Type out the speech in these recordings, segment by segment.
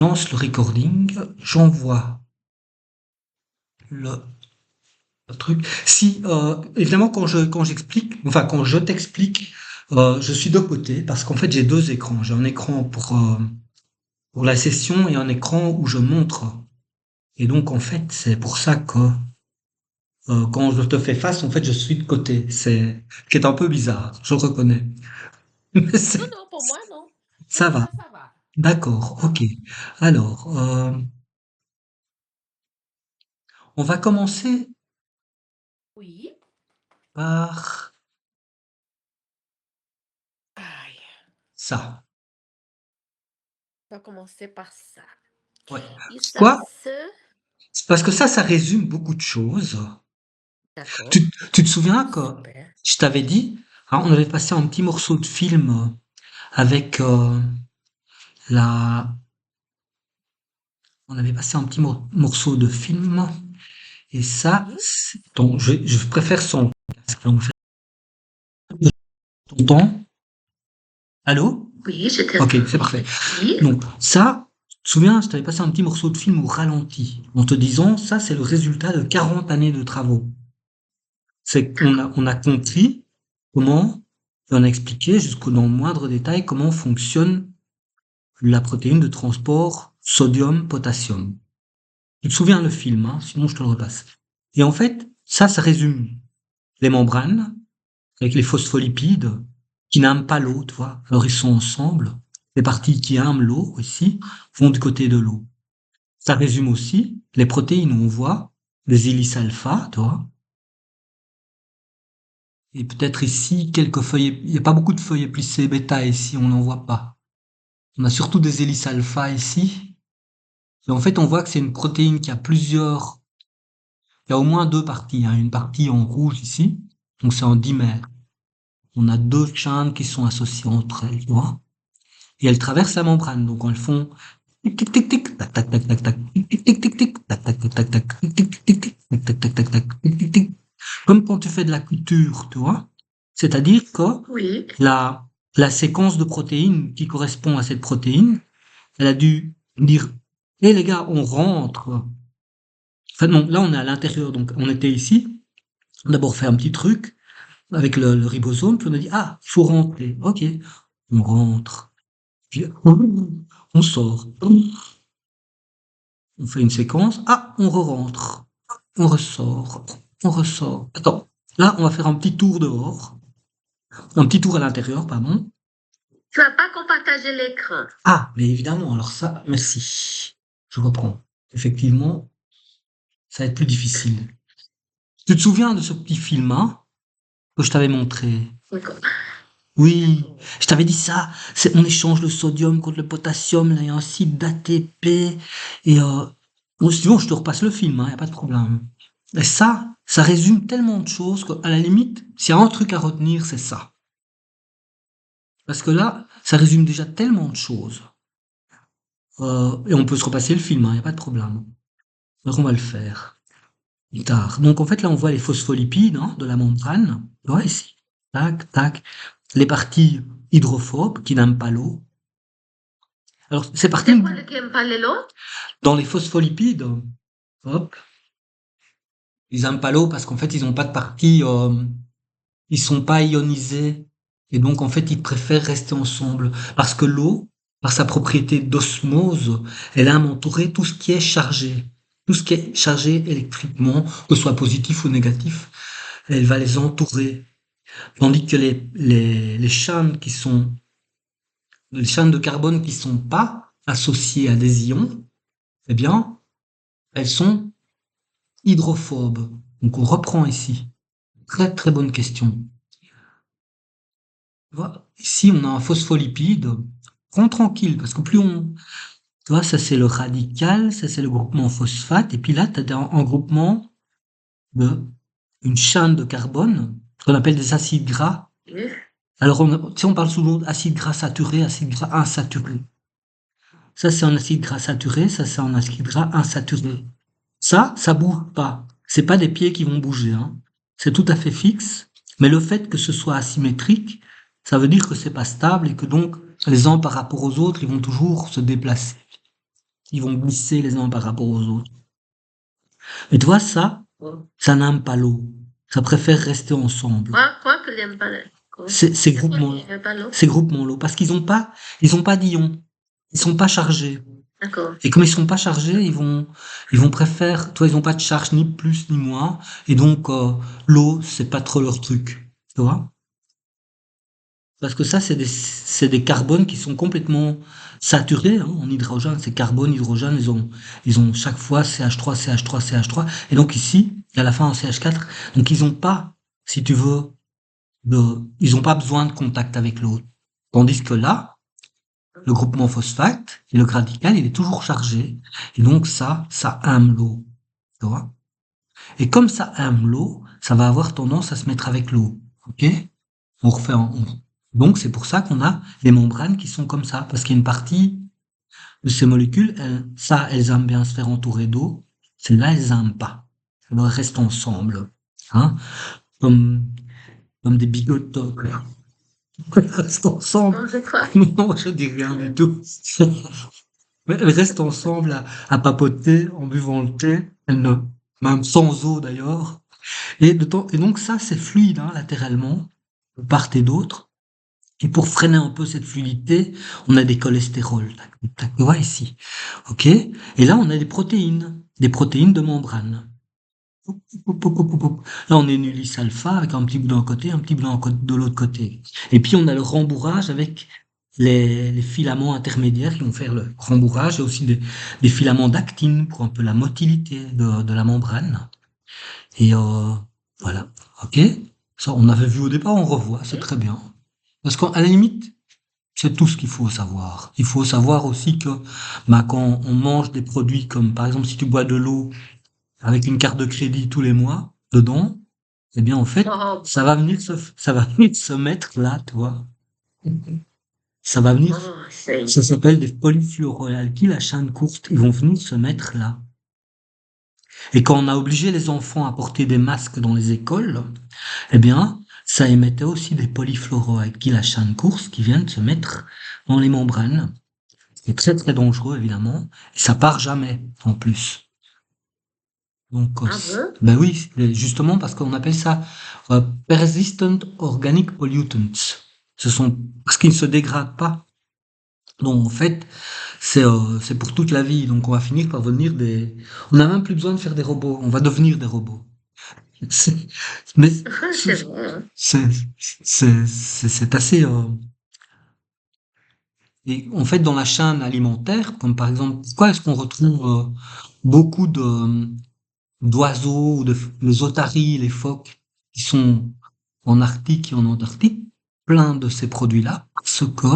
Lance le recording, j'envoie le truc. Si évidemment quand je t'explique, je suis de côté parce qu'en fait j'ai deux écrans. J'ai un écran pour la session et un écran où je montre. Et donc en fait c'est pour ça que quand je te fais face, en fait je suis de côté. C'est qui est un peu bizarre, je le reconnais. Mais Non, c'est- non, pour moi, non. Pour ça va. moi, ça va. D'accord, Ça ok. va. Alors, on va commencer Oui. par Aïe. ça. On va commencer par ça. Ouais. Il Quoi? se... C'est parce que ça résume beaucoup de choses. D'accord. Tu te souviens que Super. je t'avais dit, hein, on avait passé un petit morceau de film avec la, on avait passé un petit morceau de film et ça, Oui. donc je préfère son casque. Donc, t'entends? Allô? Oui, je Ok, t'entends. c'est parfait. Oui. Donc ça, tu te souviens, je t'avais passé un petit morceau de film au ralenti en te disant, ça c'est le résultat de 40 années de travaux. C'est qu'on D'accord. on a compris comment, et on a expliqué jusqu'au dans le moindre détail comment fonctionne la protéine de transport sodium-potassium. Tu te souviens le film, hein, sinon je te le repasse. Et en fait, ça résume les membranes avec les phospholipides qui n'aiment pas l'eau, tu vois. Alors ils sont ensemble. Les parties qui aiment l'eau ici vont du côté de l'eau. Ça résume aussi les protéines où on voit des hélices alpha, tu vois. Et peut-être ici quelques feuilles. Il n'y a pas beaucoup de feuilles éplicées bêta ici, on n'en voit pas. On a surtout des hélices alpha ici. Et en fait, on voit que c'est une protéine qui a plusieurs. Il y a au moins deux parties, hein. Une partie en rouge ici, donc c'est un dimère. On a deux chaînes qui sont associées entre elles, tu vois. Et elles traversent la membrane, donc elles font tic tic tic tic tac tac tac tac tac tic tic tic tic tac tac tac tac tac tic tic tic tic tac tac tac tac tac tic tic tic. Comme quand tu fais de la couture, tu vois. C'est-à-dire que Oui. la la séquence de protéines qui correspond à cette protéine, elle a dû dire, hé les gars, on rentre. Enfin non, là on est à l'intérieur, donc on était ici. On a d'abord fait un petit truc avec le ribosome, puis on a dit, ah, il faut rentrer. Ok, on rentre. Puis on sort. On fait une séquence. Ah, on re-rentre. On ressort. On ressort. Attends, là on va faire un petit tour dehors. Un petit tour à l'intérieur, pardon. Tu vas pas qu'on partage l'écran. Ah, mais évidemment, alors ça, merci. Je reprends. Effectivement, ça va être plus difficile. Tu te souviens de ce petit film, hein, que je t'avais montré? D'accord. Oui, D'accord. je t'avais dit ça. On échange le sodium contre le potassium, là, il y a un site d'ATP. Et bon, si tu veux, je te repasse le film, il n'y a pas de problème. Et ça résume tellement de choses qu'à la limite, s'il y a un truc à retenir, c'est ça. Parce que là, ça résume déjà tellement de choses. Et on peut se repasser le film, il n'y a pas de problème. Donc on va le faire. Plus tard. Donc en fait, là, on voit les phospholipides, hein, de la membrane. Tu vois ici. Tac, tac. Les parties hydrophobes qui n'aiment pas l'eau. Alors, c'est parti C'est quoi le qui aime pas l'eau? dans les phospholipides. Hop. Ils aiment pas l'eau parce qu'en fait, ils ont pas de partie, ils sont pas ionisés. Et donc, en fait, ils préfèrent rester ensemble. Parce que l'eau, par sa propriété d'osmose, elle aime entourer tout ce qui est chargé. Tout ce qui est chargé électriquement, que ce soit positif ou négatif, elle va les entourer. Tandis que les chaînes les chaînes de carbone qui sont pas associées à des ions, eh bien, elles sont hydrophobes. Donc on reprend ici. Très très bonne question. Ici, on a un phospholipide. Prends tranquille, parce que plus on... Tu vois, ça c'est le radical, ça c'est le groupement phosphate, et puis là, tu as un groupement de une chaîne de carbone, qu'on appelle des acides gras. Oui. Alors, si on parle souvent d'acide gras saturé, acide gras insaturé. Ça, c'est un acide gras saturé, ça, c'est un acide gras insaturé. Ça bouge pas. C'est pas des pieds qui vont bouger, hein. C'est tout à fait fixe. Mais le fait que ce soit asymétrique, ça veut dire que c'est pas stable et que donc les uns par rapport aux autres, ils vont toujours se déplacer. ils vont glisser les uns par rapport aux autres. Mais tu vois, ça n'aime pas l'eau. Ça préfère rester ensemble. Quoi que n'aime pas l'eau? Ces groupements, Pourquoi qu'il aime pas l'eau? ces groupements l'eau, parce ils ont pas d'ions. Ils sont pas chargés. D'accord. Et comme ils sont pas chargés, ils vont préférer, toi, ils ont pas de charge ni plus ni moins. Et donc, l'eau, c'est pas trop leur truc. Tu vois? Parce que ça, c'est des carbones qui sont complètement saturés, hein, en hydrogène. Ces carbones, hydrogène, ils ont chaque fois CH3, CH3, CH3. Et donc ici, à la fin, en CH4. Donc ils ont pas, si tu veux, ils ont pas besoin de contact avec l'autre. Tandis que là, le groupement phosphate, et le radical, il est toujours chargé. Et donc ça aime l'eau. Tu vois? Et comme ça aime l'eau, ça va avoir tendance à se mettre avec l'eau. Ok? On refait Donc c'est pour ça qu'on a les membranes qui sont comme ça, parce qu'il y a une partie de ces molécules, elles aiment bien se faire entourer d'eau, celles-là, elles aiment pas. Elles restent ensemble, hein, comme, comme des bigotos, quoi. Elles restent ensemble. Non, c'est quoi? Non, je dis rien du tout. Mais elles restent ensemble à papoter en buvant le thé, même sans eau d'ailleurs. Et donc ça, c'est fluide, hein, latéralement, de part et d'autre. Et pour freiner un peu cette fluidité, on a des cholestérols. Tu vois ici. OK? Et là, on a des protéines de membrane. Là, on a une hélice alpha avec un petit bout d'un côté, un petit bout de l'autre côté. Et puis, on a le rembourrage avec les filaments intermédiaires qui vont faire le rembourrage et aussi des filaments d'actine pour un peu la motilité de la membrane. Et voilà. OK? Ça, on avait vu au départ, on revoit, c'est très bien. Parce qu'à la limite, c'est tout ce qu'il faut savoir. Il faut savoir aussi que bah, quand on mange des produits comme par exemple si tu bois de l'eau avec une carte de crédit tous les mois dedans, eh bien en fait Oh, ça va venir se mettre là, tu vois. Ça va venir, oh, c'est... ça s'appelle des polyfluoroalkyles à chaîne courte. Ils vont venir se mettre là. Et quand on a obligé les enfants à porter des masques dans les écoles, eh bien ça émettait aussi des polyfluoroalkyles à chaîne courte qui viennent se mettre dans les membranes. C'est très très dangereux évidemment, et ça part jamais en plus. Donc, Ah bon? ben oui, justement parce qu'on appelle ça persistent organic pollutants. Ce sont parce qu'ils ne se dégradent pas. Donc en fait, c'est pour toute la vie. Donc on va finir par devenir des. On n'a même plus besoin de faire des robots. On va devenir des robots. C'est- Mais C'est vrai, hein. c'est c'est assez. Et en fait, dans la chaîne alimentaire, comme par exemple, pourquoi est-ce qu'on retrouve beaucoup d'oiseaux, les otaries, les phoques, qui sont en Arctique et en Antarctique, plein de ces produits-là, parce que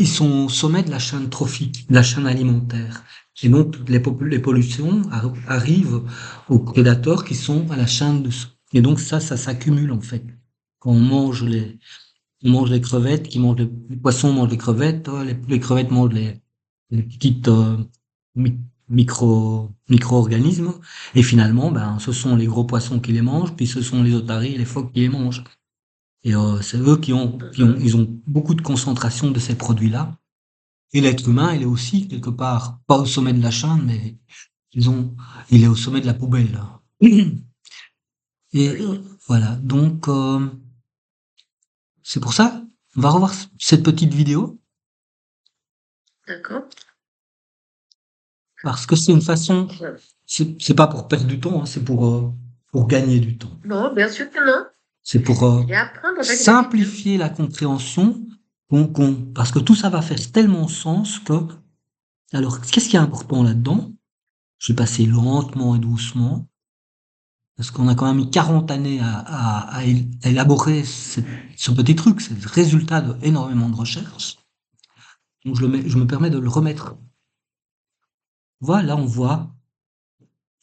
ils sont au sommet de la chaîne trophique, de la chaîne alimentaire. Et donc, les pollutions arrivent aux prédateurs qui sont à la chaîne dessous. Et donc, ça s'accumule, en fait. Quand on mange les crevettes, les poissons mangent les crevettes, les crevettes mangent les petites micro-organismes, et finalement, ben, ce sont les gros poissons qui les mangent, puis ce sont les otaries et les phoques qui les mangent. Et c'est eux ils ont beaucoup de concentration de ces produits-là. Et l'être humain, il est aussi quelque part, pas au sommet de la chaîne, mais il est au sommet de la poubelle. Et voilà, donc c'est pour ça, on va revoir cette petite vidéo, D'accord. parce que c'est une façon, c'est pas pour perdre du temps, hein, c'est pour gagner du temps. Non, bien sûr que non. C'est pour Je vais apprendre avec la vidéo. simplifier la compréhension, parce que tout ça va faire tellement sens que, alors, qu'est-ce qui est important là-dedans? Je vais passer lentement et doucement, parce qu'on a quand même mis 40 années à élaborer ce petit truc, c'est le résultat d'énormément de recherches. Donc je me permets de le remettre. Voilà, on voit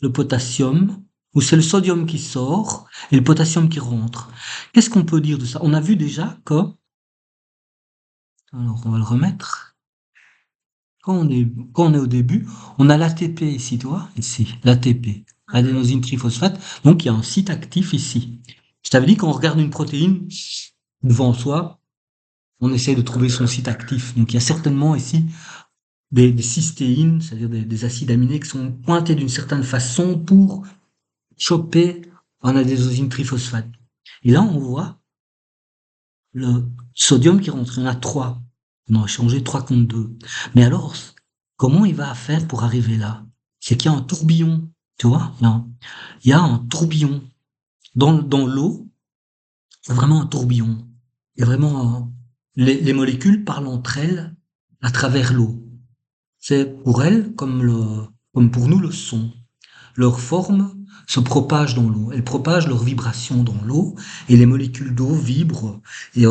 le potassium, ou c'est le sodium qui sort et le potassium qui rentre. Qu'est-ce qu'on peut dire de ça? On a vu déjà que, alors on va le remettre, quand on est au début, on a l'ATP ici, tu vois, ici, l'ATP, adénosine triphosphate, donc il y a un site actif ici. Je t'avais dit qu'on regarde une protéine devant soi, on essaie de trouver son site actif. Donc il y a certainement ici des cystéines, c'est-à-dire des acides aminés qui sont pointés d'une certaine façon pour choper en adénosine triphosphate. Et là, on voit le sodium qui rentre. Il y en a trois. On a changé 3 contre 2. Mais alors, comment il va faire pour arriver là? C'est qu'il y a un tourbillon, tu vois? Il y a un tourbillon. Dans l'eau, il y a vraiment un tourbillon. Il y a vraiment les molécules parlent entre elles à travers l'eau. C'est pour elles comme pour nous le son. Leur forme se propage dans l'eau. Elles propagent leur vibration dans l'eau et les molécules d'eau vibrent. Et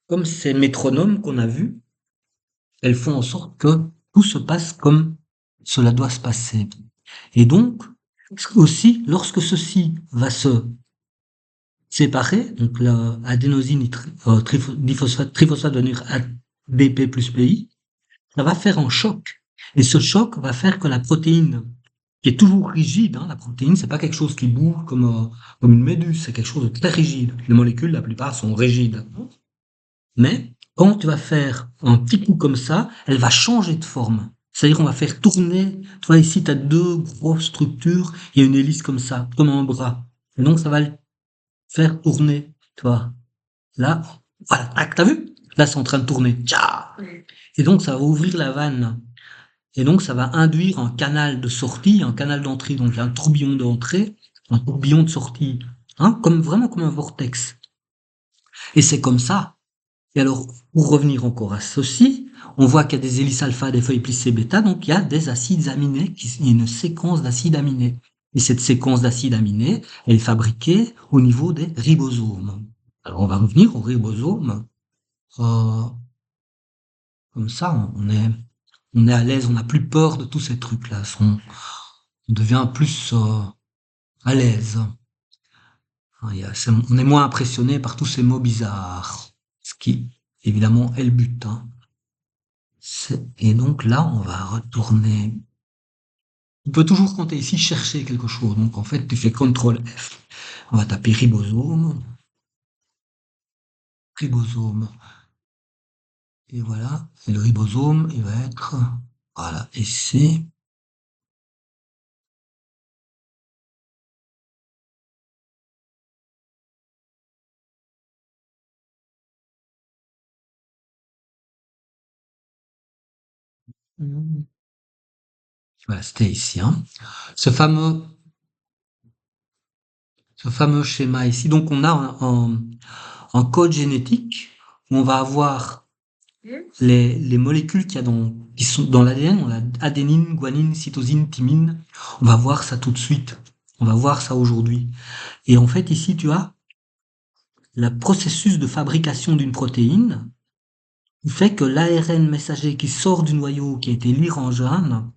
comme ces métronomes qu'on a vus, elles font en sorte que tout se passe comme cela doit se passer. Et donc, aussi, lorsque ceci va se séparer, donc l'adénosine triphosphate va devenir ADP plus PI, ça va faire un choc. Et ce choc va faire que la protéine, qui est toujours rigide, hein, la protéine, c'est pas quelque chose qui bouge comme une méduse, c'est quelque chose de très rigide. Les molécules, la plupart, sont rigides. Mais quand tu vas faire un petit coup comme ça, elle va changer de forme. C'est-à-dire qu'on va faire tourner, tu vois ici tu as deux grosses structures, il y a une hélice comme ça, comme un bras. Et donc ça va le faire tourner, tu vois. Là, voilà, tac, t'as vu? Là c'est en train de tourner. Tcha. Et donc ça va ouvrir la vanne. Et donc ça va induire un canal de sortie, un canal d'entrée. Donc il y a un tourbillon d'entrée, un tourbillon de sortie. Hein, vraiment comme un vortex. Et c'est comme ça. Et alors, pour revenir encore à ceci, on voit qu'il y a des hélices alpha, des feuilles plissées bêta, donc il y a des acides aminés, il y a une séquence d'acides aminés. Et cette séquence d'acides aminés, elle est fabriquée au niveau des ribosomes. Alors, on va revenir aux ribosomes. Euh, Comme ça, on est à l'aise, on n'a plus peur de tous ces trucs-là. On devient plus à l'aise. Hein, on est moins impressionné par tous ces mots bizarres. Ce qui, évidemment, est le but. Hein. Et donc là, on va retourner. On peut toujours, quand tu es ici, chercher quelque chose. Donc en fait, tu fais CTRL F. On va taper ribosome. Ribosome. Et voilà. Et le ribosome, il va être. Voilà. Et c'est. Voilà, c'était ici. Hein. Ce fameux, ce fameux schéma ici. Donc on a un code génétique où on va avoir les molécules qui sont dans l'ADN, on a adénine, guanine, cytosine, thymine. On va voir ça tout de suite. On va voir ça aujourd'hui. Et en fait, ici, tu as le processus de fabrication d'une protéine qui fait que l'ARN messager qui sort du noyau, qui a été lire en jaune,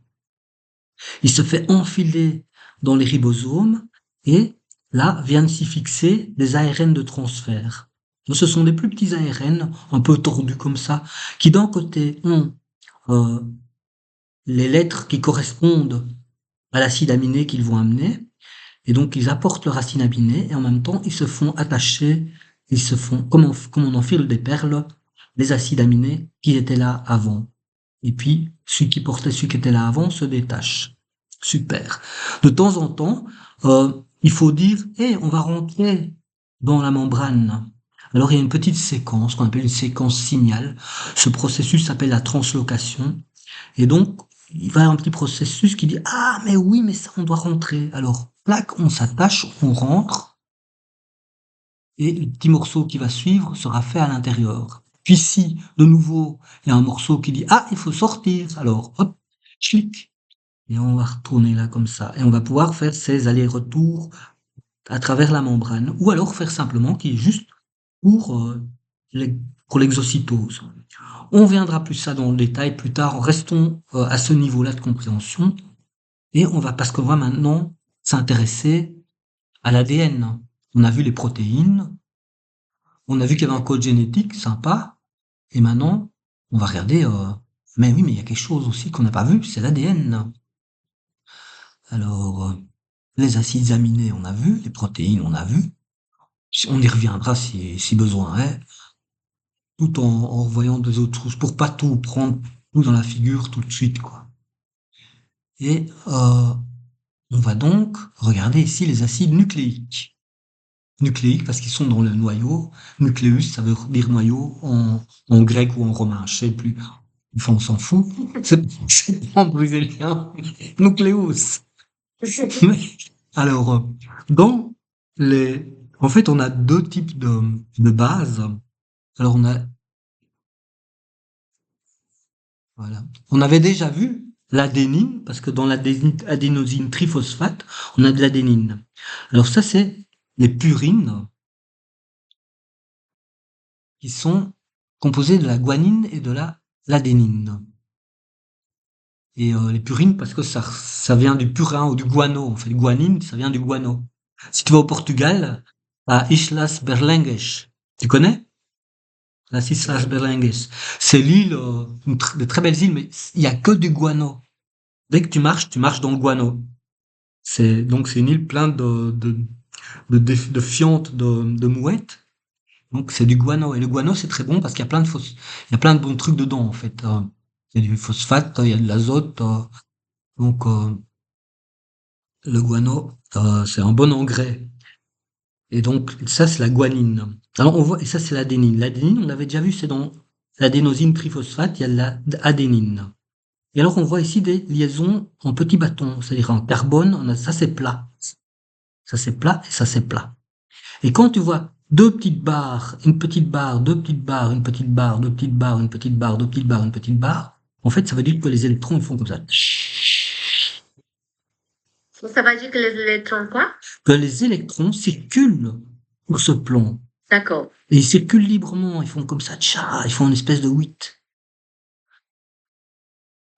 il se fait enfiler dans les ribosomes et là viennent s'y fixer des ARN de transfert. Donc, ce sont des plus petits ARN, un peu tordus comme ça, qui d'un côté ont euh, les lettres qui correspondent à l'acide aminé qu'ils vont amener, et donc ils apportent leur acide aminé, et en même temps ils se font attacher, ils se font, comme on enfile des perles, les acides aminés qui étaient là avant. Et puis, celui qui portait celui qui était là avant se détache. Super. De temps en temps, il faut dire, on va rentrer dans la membrane. Alors, il y a une petite séquence qu'on appelle une séquence signal. Ce processus s'appelle la translocation. Et donc, il va y avoir un petit processus qui dit, ah, mais oui, mais ça, on doit rentrer. Alors, plac, on s'attache, on rentre, et le petit morceau qui va suivre sera fait à l'intérieur. Puis si, de nouveau, il y a un morceau qui dit, ah, il faut sortir, alors, hop, clic, et on va retourner là comme ça. Et on va pouvoir faire ces allers-retours à travers la membrane, ou alors faire simplement qui est juste pour, pour l'exocytose. On viendra plus ça dans le détail plus tard, restons à ce niveau-là de compréhension, et on va, parce qu'on va maintenant s'intéresser à l'ADN. On a vu les protéines, on a vu qu'il y avait un code génétique sympa, et maintenant, on va regarder, mais oui, mais il y a quelque chose aussi qu'on n'a pas vu, c'est l'ADN. Alors, les acides aminés, on a vu, les protéines, on a vu. On y reviendra si besoin est. tout en revoyant des autres choses pour pas tout prendre tout dans la figure tout de suite, quoi. Et on va donc regarder ici les acides nucléiques. Nucléiques parce qu'ils sont dans le noyau. Nucléus, ça veut dire noyau en grec ou en romain, je sais plus. Enfin, on s'en fout. C'est pas brésilien. Nucléus. Alors, dans les, en fait, on a deux types de bases. Alors, voilà. On avait déjà vu l'adénine, parce que dans l'adénosine triphosphate, on a de l'adénine. Alors ça, c'est les purines qui sont composées de la guanine et de l'adénine. Et les purines, parce que ça vient du purin ou du guano. En fait, guanine, ça vient du guano. Si tu vas au Portugal, à Islas Berlengues, tu connais? Las Islas Berlengues. C'est l'île, de très belles îles, mais il y a que du guano. Dès que tu marches dans le guano. C'est une île pleine de fientes de mouettes. Donc c'est du guano. Et le guano, c'est très bon parce qu'il y a il y a plein de bons trucs dedans, en fait. Il y a du phosphate, il y a de l'azote. Donc le guano, c'est un bon engrais. Et donc ça, c'est la guanine. Alors on voit, et ça c'est l'adénine. L'adénine, on l'avait déjà vu, c'est dans l'adénosine triphosphate, il y a l'adénine. Et alors on voit ici des liaisons en petits bâtons, c'est-à-dire en carbone, ça c'est plat. Ça c'est plat et ça c'est plat. Et quand tu vois deux petites barres, une petite barre, deux petites barres, une petite barre, deux petites barres, une petite barre, deux petites barres, une petite barre, en fait ça veut dire que les électrons ils font comme ça. Ça va dire que les électrons quoi? Que les électrons circulent sur ce plan. D'accord. Et ils circulent librement, ils font comme ça, tcha, ils font une espèce de 8.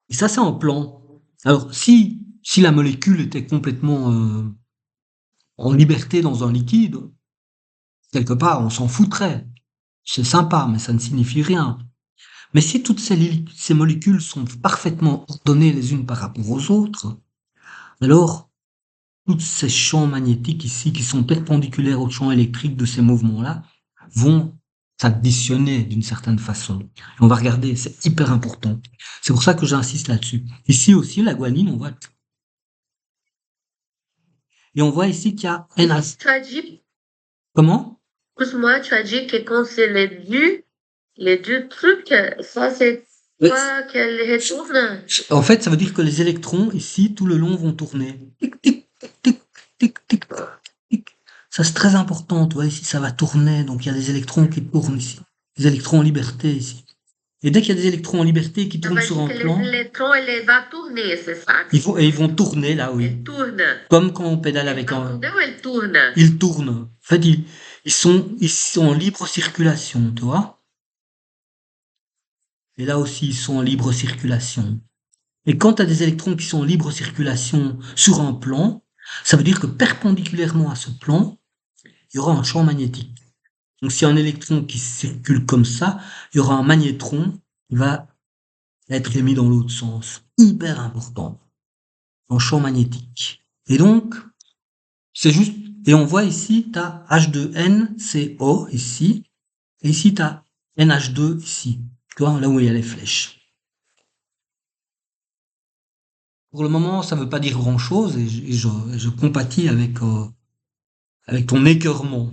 Et ça c'est en plan. Alors si la molécule était complètement en liberté dans un liquide, quelque part on s'en foutrait. C'est sympa, mais ça ne signifie rien. Mais si toutes ces molécules sont parfaitement ordonnées les unes par rapport aux autres, alors tous ces champs magnétiques ici qui sont perpendiculaires aux champs électriques de ces mouvements-là vont s'additionner d'une certaine façon. Et on va regarder, c'est hyper important. C'est pour ça que j'insiste là-dessus. Ici aussi, la guanine, on voit. Et on voit ici qu'il y a NH. Tu as dit, Comment? excuse-moi, tu as dit que quand c'est les deux trucs, ça c'est quoi qu'elle retourne? En fait, ça veut dire que les électrons, ici, tout le long, vont tourner. Tic, tic, tic, tic, tic, tic. Ça, c'est très important. Tu vois, ici, ça va tourner. Donc, il y a des électrons qui tournent ici. Des électrons en liberté ici. Et dès qu'il y a des électrons en liberté qui Ça tournent va sur dire un que plan, les électrons, elle va tourner, c'est ça? ils vont tourner là, oui. Elle tourne. Comme quand on pédale Elle avec va un. tourner ou elle tourne? Ils tournent. En fait, ils sont en libre circulation, tu vois. Et là aussi, ils sont en libre circulation. Et quand tu as des électrons qui sont en libre circulation sur un plan, ça veut dire que perpendiculairement à ce plan, il y aura un champ magnétique. Donc si un électron qui circule comme ça, il y aura un magnétron qui va être émis dans l'autre sens. Hyper important. Un champ magnétique. Et donc, c'est juste, et on voit ici, tu as H2NCO ici, et ici tu as NH2 ici. Tu vois, là où il y a les flèches. Pour le moment, ça veut pas dire grand-chose et je compatis avec ton écœurement.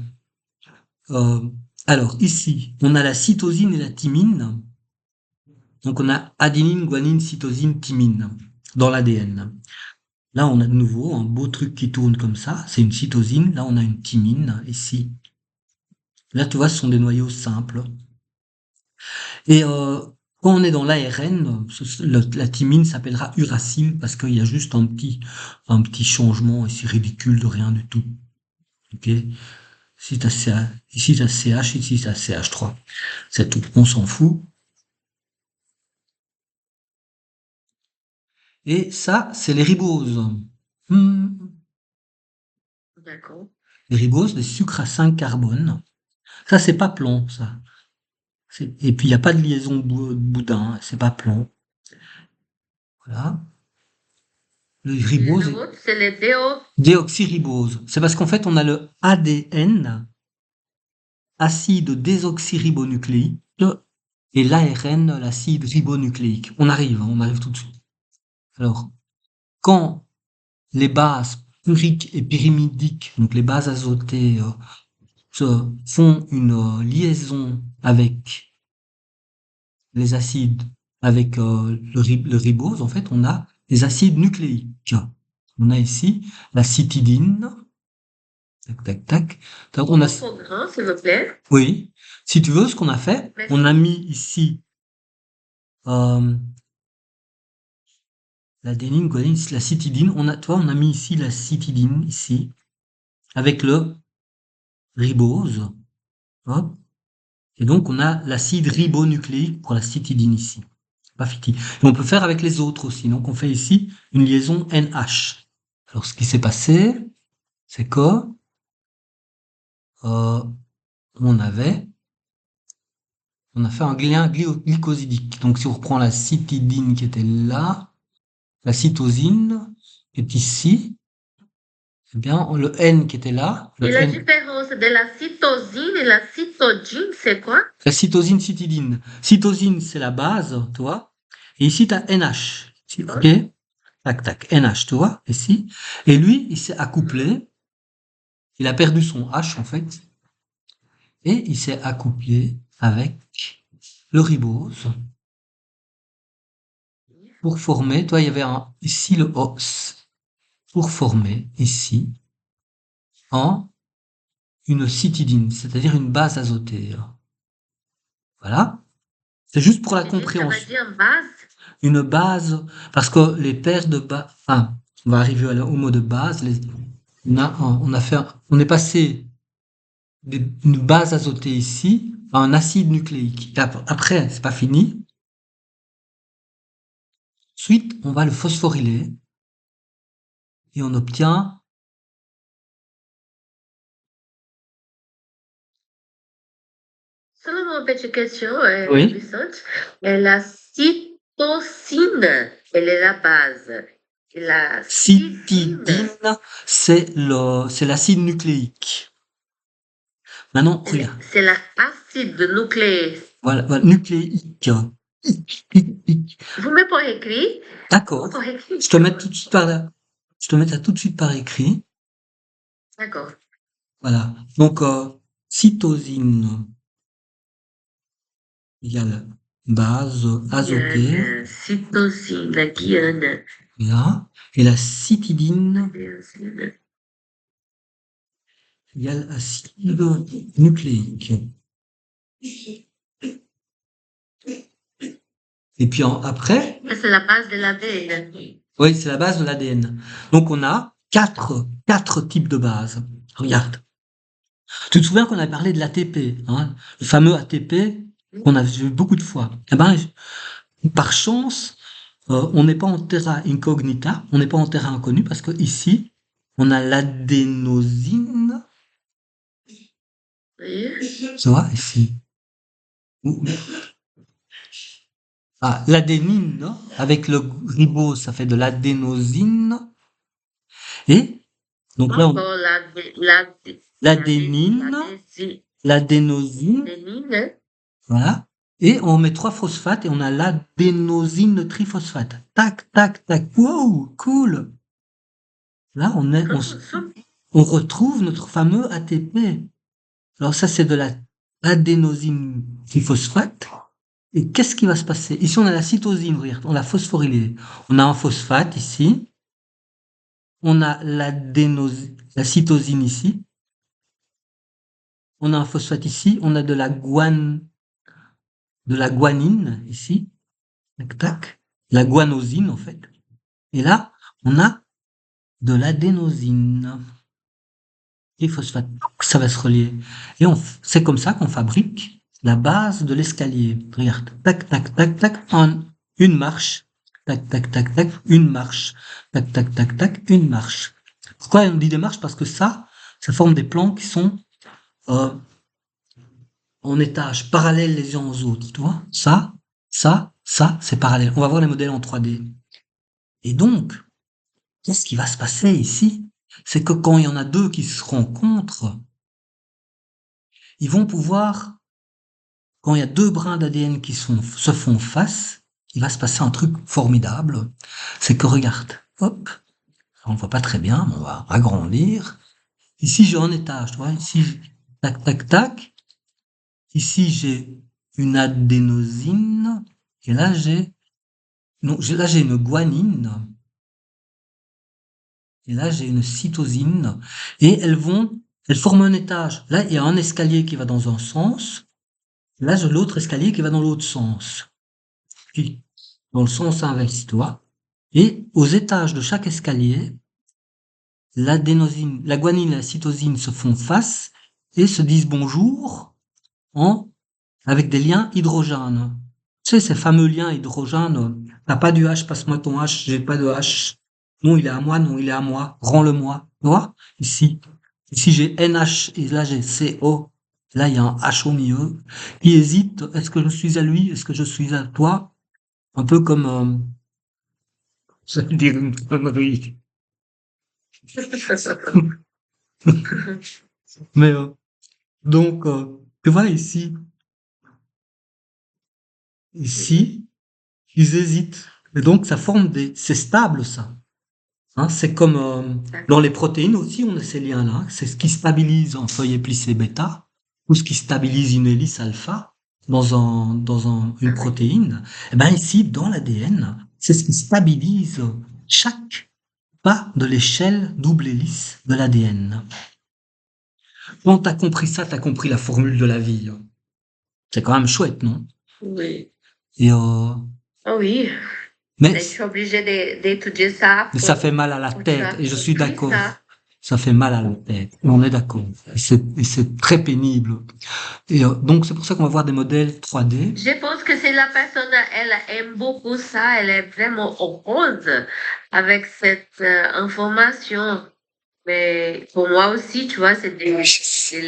Euh, alors ici, on a la cytosine et la thymine. Donc on a adénine, guanine, cytosine, thymine dans l'ADN. Là, on a de nouveau un beau truc qui tourne comme ça. C'est une cytosine. Là, on a une thymine ici. Là, tu vois, ce sont des noyaux simples. Et quand on est dans l'ARN, la thymine s'appellera uracile parce qu'il y a juste un petit changement ici ridicule de rien du tout. Ok? Ici, t'as ici, t'as CH, ici, t'as CH3. C'est tout. On s'en fout. Et ça, c'est les riboses. Hmm. D'accord. Les riboses, des sucres à 5 carbone. Ça, c'est pas plan, ça. Et puis, il n'y a pas de liaison de boudin, c'est pas plan. Voilà. Le Et ribose est l'autre, c'est les déo. déoxyribose. C'est parce qu'en fait, on a le ADN, acide désoxyribonucléique, et l'ARN, l'acide ribonucléique. On arrive tout de suite. Alors, quand les bases puriques et pyrimidiques, donc les bases azotées, font une liaison avec les acides, avec le ribose, en fait, on a les acides nucléiques. On a ici la cytidine. Tac, tac, tac. Donc, on a, s'il vous plaît. oui. Si tu veux, ce qu'on a fait, Merci. on a mis ici l'adénine, guanine, la cytidine. On a mis ici la cytidine, ici, avec le ribose. Hop. Et donc, on a l'acide ribonucléique pour la cytidine ici. Pas fictif. Et on peut faire avec les autres aussi. Donc, on fait ici une liaison NH. Alors, ce qui s'est passé, c'est que on a fait un lien glycosidique. Donc, si on reprend la cytidine qui était là, la cytosine est ici. Eh bien, le N qui était là, Et la différence de la cytosine et la cytogine, c'est quoi? la cytosine, cytidine. Cytosine, c'est la base, tu vois. Et ici, tu as NH. Ok? Tac, tac. NH, tu vois, ici. Et lui, il s'est accouplé. Il a perdu son H, en fait. Et il s'est accouplé avec le ribose pour former, toi, il y avait ici le os, pour former ici une cytidine, c'est-à-dire une base azotée. Voilà. C'est juste pour la compréhension. Ça veut dire base? Une base, parce que les paires de base, enfin, on va arriver au mot de base, on est passé d'une base azotée ici à un acide nucléique. Et après, c'est pas fini. Ensuite, on va le phosphoryler et on obtient Seulement une petite question, oui, Vicente. La cytosine, elle est la base. Et la cytidine, c'est l'acide nucléique. Maintenant, regarde. c'est l'acide nucléique. Voilà, nucléique. Vous me pouvez écrire? D'accord. Pour écrire. Je te mets tout de suite par là. Je te mets ça tout de suite par écrit. D'accord. Voilà. Donc, cytosine égale base azotée. Guyane, cytosine, la Guyane. Là. Et la cytidine Guyane. égale acide nucléique. Et puis après, C'est la base de l'ADN. oui, c'est la base de l'ADN. Donc on a quatre types de bases. Regarde. Tu te souviens qu'on a parlé de l'ATP, hein, le fameux ATP qu'on a vu beaucoup de fois. Eh ben, par chance, on n'est pas en terra incognita, on n'est pas en terrain inconnu parce que ici, on a l'adénosine. Oui. Tu vois, ici. Ah, l'adénine, avec le ribose, ça fait de l'adénosine. Et, donc là, Encore l'adénine, l'adénosine, l'adénine. voilà. Et on met 3 phosphates et on a l'adénosine triphosphate. Tac, tac, tac. Wow, cool. Là, on retrouve notre fameux ATP. Alors ça, c'est de la adénosine triphosphate. Et qu'est-ce qui va se passer? Ici, on a la cytosine, regarde, on l'a phosphorylée. On a un phosphate ici. On a la cytosine ici. On a un phosphate ici. On a de la guanine ici. Tac, tac. La guanosine, en fait. Et là, on a de l'adénosine. Et phosphate. Ça va se relier. Et c'est comme ça qu'on fabrique la base de l'escalier. Regarde. Tac, tac, tac, tac. Une marche. Tac, tac, tac, tac. Une marche. Tac, tac, tac, tac. Une marche. Pourquoi on dit des marches? Parce que ça forme des plans qui sont en étages, parallèles les uns aux autres. Tu vois? Ça, c'est parallèle. On va voir les modèles en 3D. Et donc, qu'est-ce qui va se passer ici? C'est que quand il y en a deux qui se rencontrent, ils vont pouvoir quand il y a deux brins d'ADN qui se font face, il va se passer un truc formidable. C'est que regarde, hop, on voit pas très bien, mais on va agrandir. Ici, j'ai un étage, tu vois. Ici, tac, tac, tac. Ici, j'ai une adénosine. Et là, là, j'ai une guanine. Et là, j'ai une cytosine. Et elles forment un étage. Là, il y a un escalier qui va dans un sens. Là, j'ai l'autre escalier qui va dans l'autre sens. Puis, dans le sens inverse, tu vois. Et aux étages de chaque escalier, l'adénosine, la guanine et la cytosine se font face et se disent bonjour avec des liens hydrogènes. Tu sais, ces fameux liens hydrogènes, t'as pas du H, passe-moi ton H, j'ai pas de H. Non, il est à moi, non, il est à moi, rends-le-moi. Tu vois? Ici. Ici, j'ai NH et là, j'ai CO. Là, il y a un H au milieu. Qui hésite, est-ce que je suis à lui, est-ce que je suis à toi? Un peu comme, j'allais dire une connerie. Mais, donc, tu vois, ici, ils hésitent. Et donc, ça forme c'est stable, ça. Hein, c'est comme dans les protéines aussi, on a ces liens-là. C'est ce qui stabilise un feuillet plissé bêta ou ce qui stabilise une hélice alpha une protéine. Et ben ici, dans l'ADN, c'est ce qui stabilise chaque pas de l'échelle double hélice de l'ADN. Quand t'as compris ça, t'as compris la formule de la vie. C'est quand même chouette, non? Oui. Et Ah oui. mais Je suis obligée d'étudier ça ça fait mal à la pour que tu tête, et je suis accomplisses d'accord. ça. Ça fait mal à la tête. On est d'accord. Et c'est très pénible. Et donc, c'est pour ça qu'on va voir des modèles 3D. Je pense que si la personne, elle aime beaucoup ça, elle est vraiment heureuse avec cette information. Mais pour moi aussi, tu vois, c'est des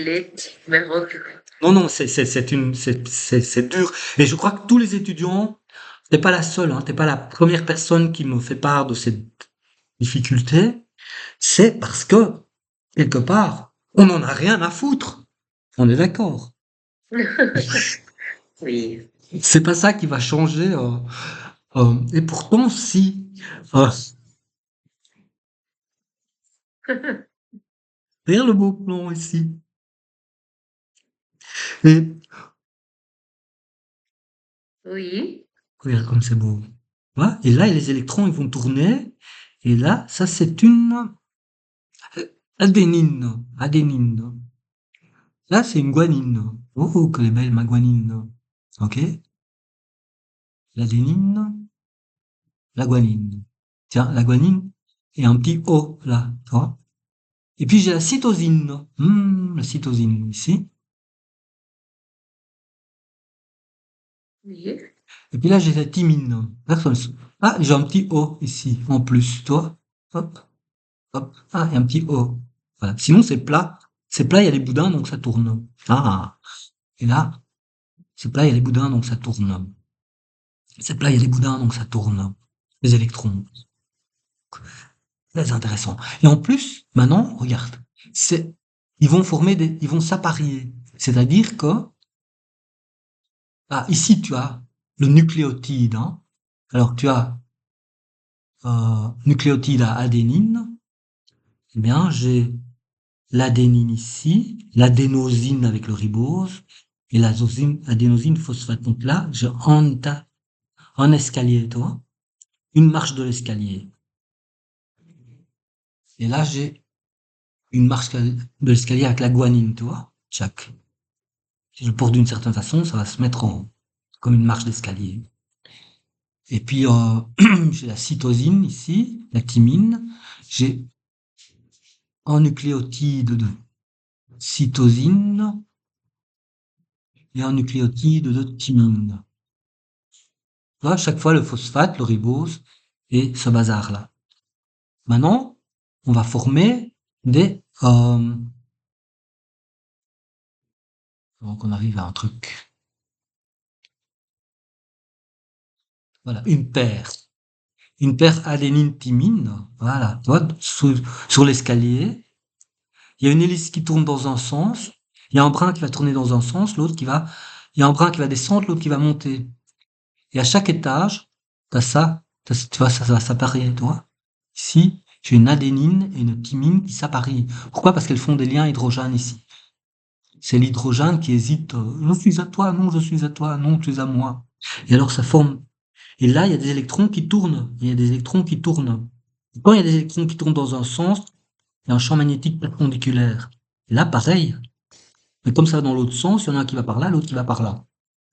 lettres numéro. Non, non, c'est dur. Et je crois que tous les étudiants, t'es pas la seule, hein, t'es pas la première personne qui me fait part de cette difficulté. C'est parce que, quelque part, on n'en a rien à foutre. On est d'accord. Oui. C'est pas ça qui va changer. Et pourtant, si. Euh, Regarde le beau plan ici. Et Oui. regarde comme c'est beau. Voilà. Et là, les électrons, ils vont tourner. Et là, ça, c'est une adénine. Adénine. Là, c'est une guanine. Oh, que est belle, ma guanine. OK? L'adénine, la guanine. Tiens, la guanine et un petit O, là. Tu vois? Et puis, j'ai la cytosine. La cytosine, ici. Oui. Et puis là, j'ai la thymine. Ah, j'ai un petit O ici, en plus. Tu vois? Hop. Hop. Ah, il y a un petit O. Voilà. Sinon, c'est plat. C'est plat, il y a les boudins, donc ça tourne. Ah. Et là, c'est plat, il y a les boudins, donc ça tourne. C'est plat, il y a les boudins, donc ça tourne. Les électrons. Très intéressant. Et en plus, maintenant, regarde. Ils vont s'apparier. C'est-à-dire que, ici, tu as le nucléotide, hein. Alors, tu as, nucléotide à adénine. Eh bien, j'ai l'adénine ici, l'adénosine avec le ribose, et l'adénosine phosphate. Donc là, j'ai un escalier, tu vois, une marche de l'escalier. Et là, j'ai une marche de l'escalier avec la guanine, tu vois, chaque. Si je le porte d'une certaine façon, ça va se mettre comme une marche d'escalier. Et puis, j'ai la cytosine ici, la thymine. J'ai un nucléotide de cytosine et un nucléotide de thymine. Tu vois, chaque fois le phosphate, le ribose et ce bazar-là. Maintenant, on va former donc on arrive à un truc. Voilà, une paire. Une paire adénine-thymine. Voilà, tu vois, sur l'escalier, il y a une hélice qui tourne dans un sens, il y a un brin qui va tourner dans un sens, l'autre qui va Il y a un brin qui va descendre, l'autre qui va monter. Et à chaque étage, t'as ça, tu vois, ça va s'apparaître, tu vois. Ici, j'ai une adénine et une thymine qui s'apparient. Pourquoi? Parce qu'elles font des liens hydrogènes ici. C'est l'hydrogène qui hésite, je suis à toi, non, je suis à toi, non, tu es à moi. Et alors ça forme. Et là, il y a des électrons qui tournent. Il y a des électrons qui tournent. Et quand il y a des électrons qui tournent dans un sens, il y a un champ magnétique perpendiculaire. Et là, pareil. Mais comme ça va dans l'autre sens, il y en a un qui va par là, l'autre qui va par là.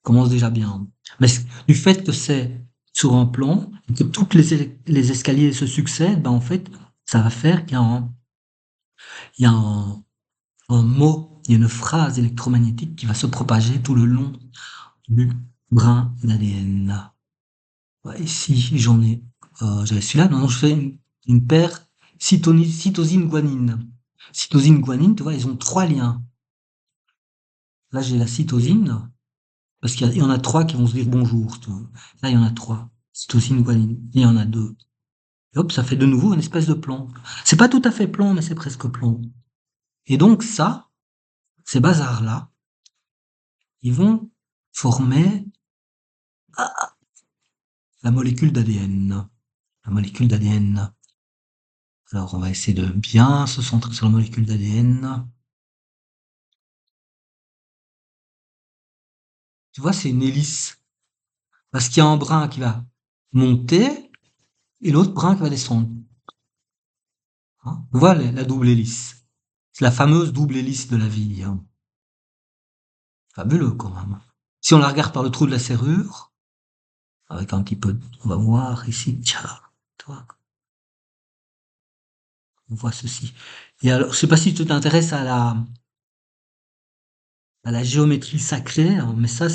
Commence déjà bien. Mais du fait que c'est sur un plan, et que toutes les escaliers se succèdent, ben en fait, ça va faire qu'il y a il y a un mot, il y a une phrase électromagnétique qui va se propager tout le long du brin d'ADN. Ouais, ici, j'en ai, j'avais celui-là, non, je fais une paire cytosine-guanine. Cytosine-guanine, tu vois, ils ont trois liens. Là, j'ai la cytosine, parce qu'il y en a trois qui vont se dire bonjour, tu vois. Là, il y en a trois. Cytosine, guanine. Il y en a deux. Et hop, ça fait de nouveau une espèce de plan. C'est pas tout à fait plan, mais c'est presque plan. Et donc, ça, ces bazars-là, ils vont former la molécule d'ADN. La molécule d'ADN. Alors, on va essayer de bien se centrer sur la molécule d'ADN. Tu vois, c'est une hélice. Parce qu'il y a un brin qui va monter et l'autre brin qui va descendre. Hein, on voit la double hélice. C'est la fameuse double hélice de la vie. Hein. Fabuleux quand même. Si on la regarde par le trou de la serrure, avec un petit peu, on va voir ici, tiens, toi, on voit ceci. Et alors, je sais pas si tu t'intéresses à la géométrie sacrée, hein, mais ça,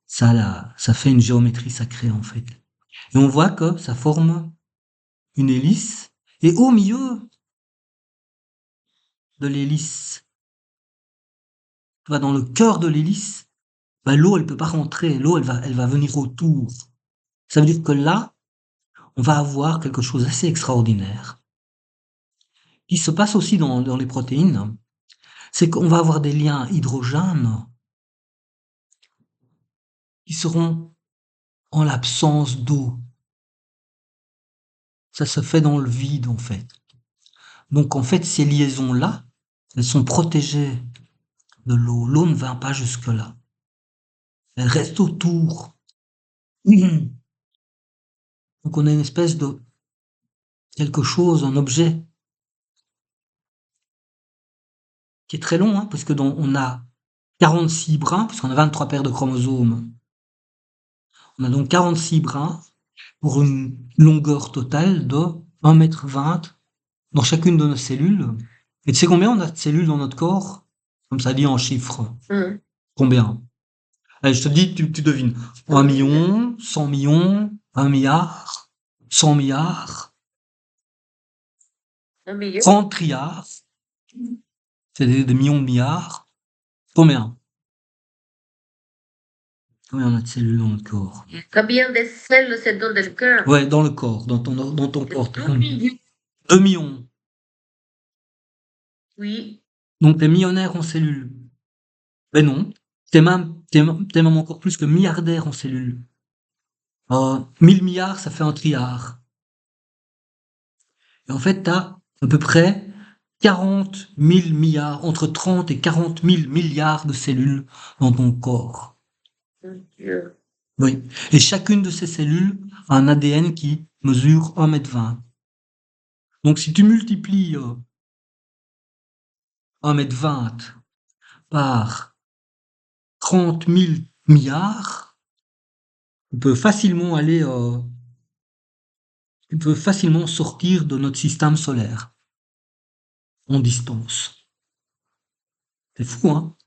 ça fait une géométrie sacrée en fait. Et on voit que ça forme une hélice, et au milieu de l'hélice, tu vois, dans le cœur de l'hélice, bah, l'eau, elle peut pas rentrer. L'eau, elle va venir autour. Ça veut dire que là, on va avoir quelque chose d'assez extraordinaire. Qui se passe aussi dans les protéines, c'est qu'on va avoir des liens hydrogènes qui seront en l'absence d'eau. Ça se fait dans le vide, en fait. Donc, en fait, ces liaisons-là, elles sont protégées de l'eau. L'eau ne va pas jusque-là. Elle reste autour. Donc, on a une espèce de quelque chose, un objet qui est très long, hein, parce que on a 46 brins, puisqu'on a 23 paires de chromosomes. On a donc 46 brins pour une longueur totale de 1,20 m dans chacune de nos cellules. Et tu sais combien on a de cellules dans notre corps? Comme ça dit en chiffres. Combien? Allez, je te dis, tu devines. 1 million, 100 millions, 1 milliard, 100 milliards, 30 trilliards. C'est des millions de milliards. Combien? Combien on a de cellules dans notre corps? Combien de cellules c'est dans le cœur? Ouais, dans le corps, dans ton corps. 2 millions. Oui. Donc t'es millionnaire en cellules. Ben non. T'es même encore plus que milliardaire en cellules. 1000 milliards, ça fait un trilliard. Et en fait, t'as à peu près 40 000 milliards, entre 30 et 40 000 milliards de cellules dans ton corps. Oui. Et chacune de ces cellules a un ADN qui mesure 1,20 m. Donc si tu multiplies 1,20 m par 30 000 milliards, on peut facilement on peut facilement sortir de notre système solaire en distance. C'est fou, hein?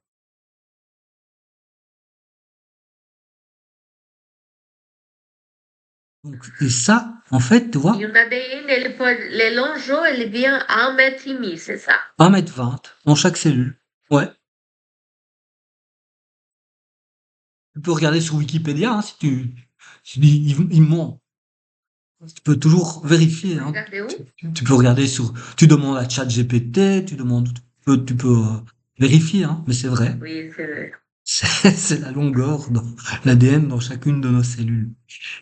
Donc, et ça, en fait, tu vois, Et un ADN, le longeau, elle vient à 1,5 m, c'est ça? 1,20 m dans chaque cellule. Ouais. Tu peux regarder sur Wikipédia, hein, si tu dis, il ment. Tu peux toujours vérifier, hein. Regardez où? Tu peux regarder tu demandes à ChatGPT, tu peux vérifier, hein, mais c'est vrai. Oui, c'est vrai. c'est la longueur de l'ADN dans chacune de nos cellules.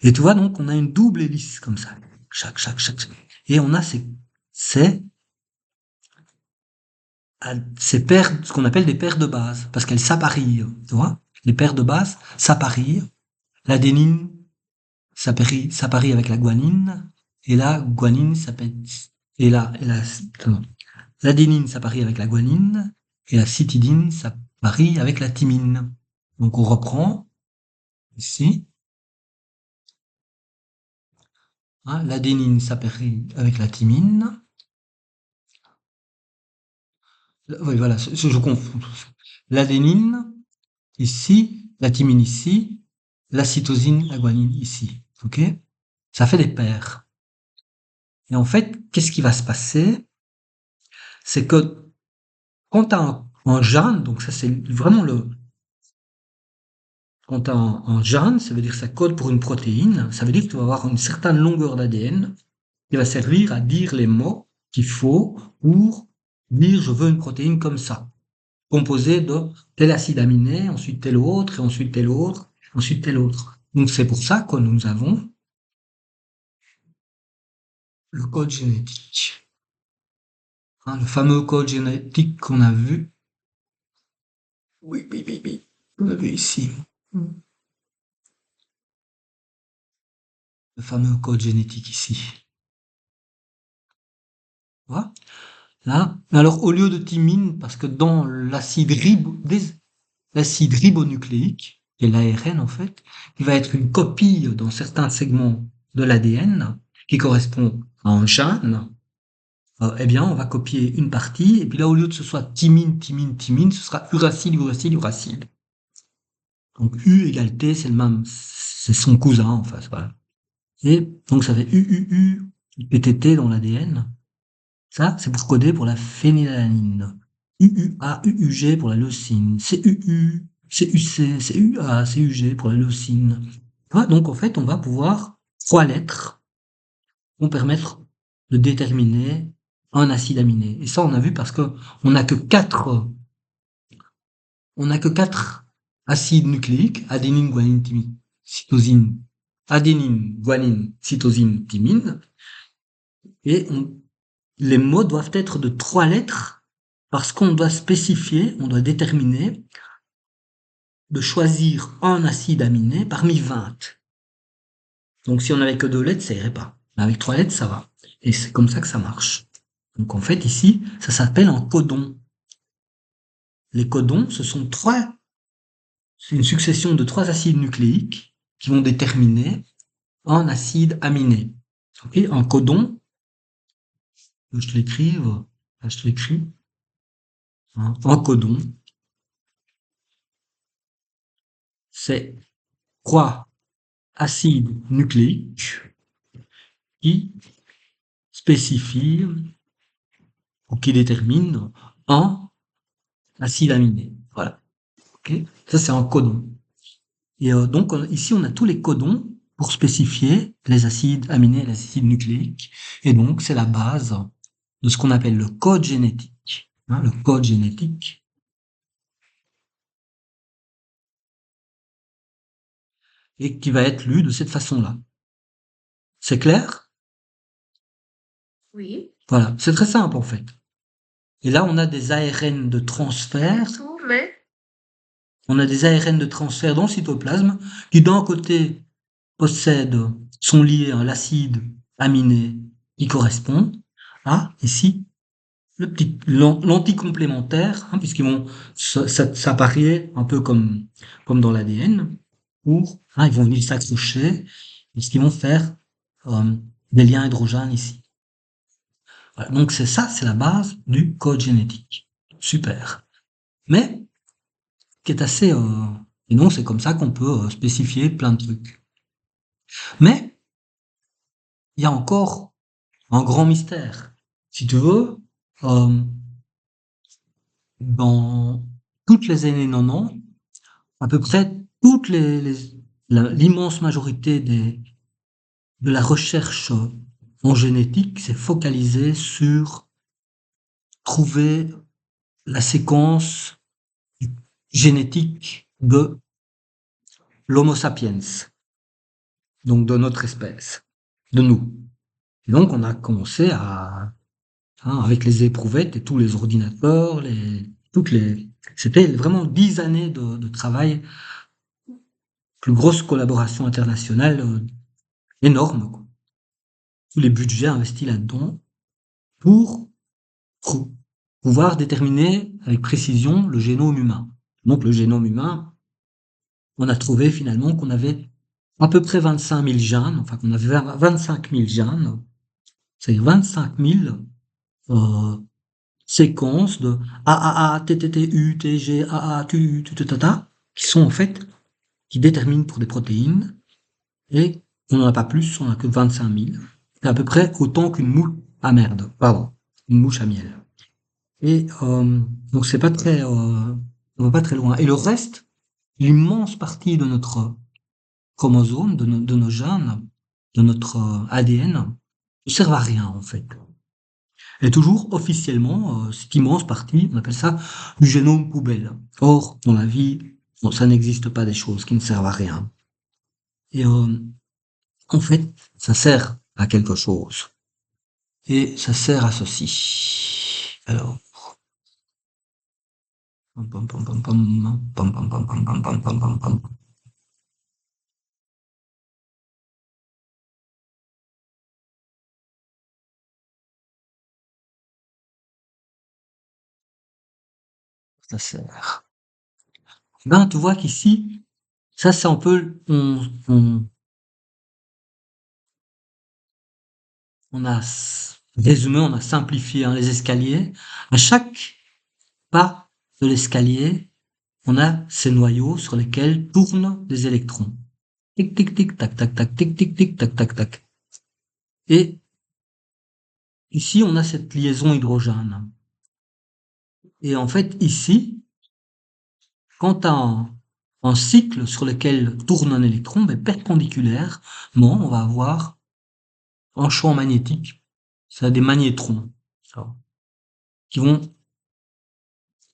Et tu vois, donc, on a une double hélice comme ça. Chaque. Et on a ces paires, ce qu'on appelle des paires de base, parce qu'elles s'apparient, tu vois. Les paires de base s'apparient. L'adénine s'apparie avec la guanine, et la guanine l'adénine s'apparie avec la guanine, et la cytidine s'apparie avec la thymine. Donc on reprend ici. Hein, l'adénine s'apparie avec la thymine. Oui, voilà, je confonds. L'adénine ici, la thymine ici, la cytosine, la guanine ici. Ok? Ça fait des paires. Et en fait, qu'est-ce qui va se passer? C'est que quand tu as un gène, donc ça c'est vraiment quand tu as un gène, ça veut dire que ça code pour une protéine, ça veut dire que tu vas avoir une certaine longueur d'ADN qui va servir à dire les mots qu'il faut pour dire je veux une protéine comme ça, composée de tel acide aminé, ensuite tel autre, et ensuite tel autre, ensuite tel autre. Donc c'est pour ça que nous avons le code génétique. Hein, le fameux code génétique qu'on a vu. Oui. On l'a vu ici. Le fameux code génétique ici. Voilà. Là. Alors, au lieu de thymine, parce que dans l'acide ribonucléique, qui est l'ARN en fait, il va être une copie dans certains segments de l'ADN qui correspond à un gène, eh bien, on va copier une partie, et puis là, au lieu de ce soit thymine, ce sera uracile. Donc, U égale T, c'est le même, c'est son cousin en face, voilà. Et donc, ça fait PTT dans l'ADN. Ça, c'est pour coder pour la phénylalanine. UUA, UUG pour la leucine. CUU, CUC, CUA, CUG pour la leucine. Voilà, donc en fait, on va pouvoir, 3 lettres vont permettre de déterminer un acide aminé. Et ça, on a vu parce que on n'a que 4 acides nucléiques, adénine, guanine, thymine, cytosine, adénine, guanine, cytosine, thymine, et les mots doivent être de 3 lettres parce qu'on doit spécifier, on doit déterminer de choisir un acide aminé parmi 20. Donc si on n'avait que 2 lettres, ça irait pas. Mais avec 3 lettres, ça va. Et c'est comme ça que ça marche. Donc en fait, ici, ça s'appelle un codon. Les codons, c'est une succession de 3 acides nucléiques qui vont déterminer un acide aminé. Ok, un codon, je te l'écris, hein, un codon, c'est 3 acides nucléiques qui spécifient ou qui déterminent un acide aminé. Voilà. Okay, ça, c'est un codon. Et donc, ici, on a tous les codons pour spécifier les acides aminés et les acides nucléiques. Et donc, c'est la base de ce qu'on appelle le code génétique. Hein, le code génétique. Et qui va être lu de cette façon-là. C'est clair? Oui. Voilà. C'est très simple, en fait. Et là, on a des ARN de transfert. On a des ARN de transfert dans le cytoplasme qui, d'un côté, sont liés à l'acide aminé qui correspond à, ici, l'anticomplémentaire, hein, puisqu'ils vont s'apparier un peu comme dans l'ADN, ils vont venir s'accrocher, puisqu'ils vont faire des liens hydrogènes ici. Voilà, donc c'est la base du code génétique. Super. Mais, qui est assez... et donc c'est comme ça qu'on peut spécifier plein de trucs. Mais, il y a encore un grand mystère. Si tu veux, dans toutes les années 90, à peu près l'immense majorité de la recherche en génétique s'est focalisée sur trouver la séquence génétique de l'Homo sapiens, donc de notre espèce, de nous. Et donc on a commencé avec les éprouvettes et tous les ordinateurs, c'était vraiment 10 années de travail, plus grosse collaboration internationale énorme, quoi. Tous les budgets investis là-dedans pour pouvoir déterminer avec précision le génome humain. Donc le génome humain, on a trouvé finalement qu'on avait à peu près 25 000 gènes, enfin qu'on avait 25 000 gènes, c'est-à-dire 25 000 euh, séquences de AAA, TTTU, TG, AA, TU, TTTata, qui sont en fait, qui déterminent pour des protéines, et on n'en a pas plus, on n'a que 25 000. C'est à peu près autant qu'une mouche à merde, pardon, une mouche à miel. Et donc c'est pas très, on va pas très loin. Et le reste, l'immense partie de notre chromosome, de nos gènes, de notre ADN, ne servent à rien en fait. Et toujours officiellement, cette immense partie, on appelle ça du génome poubelle. Or, dans la vie, bon, ça n'existe pas des choses qui ne servent à rien. Et en fait, ça sert à quelque chose. Et ça sert à ceci. Alors, pam, pam, pam, pam, pam, pam, pam, pam, pam, pam, pam, pam, pam, pam. Ça sert. Ben, tu vois qu'ici, ça c'est un peu, on a résumé, on a simplifié hein, les escaliers. À chaque pas de l'escalier, on a ces noyaux sur lesquels tournent des électrons. Tic, tic, tic, tac, tac, tac, tic, tic, tic, tac, tac, tac. Et ici, on a cette liaison hydrogène. Et en fait, ici, quand tu as un cycle sur lequel tourne un électron, ben, perpendiculairement, on va avoir un champ magnétique. Ça a des magnétrons, ça, qui vont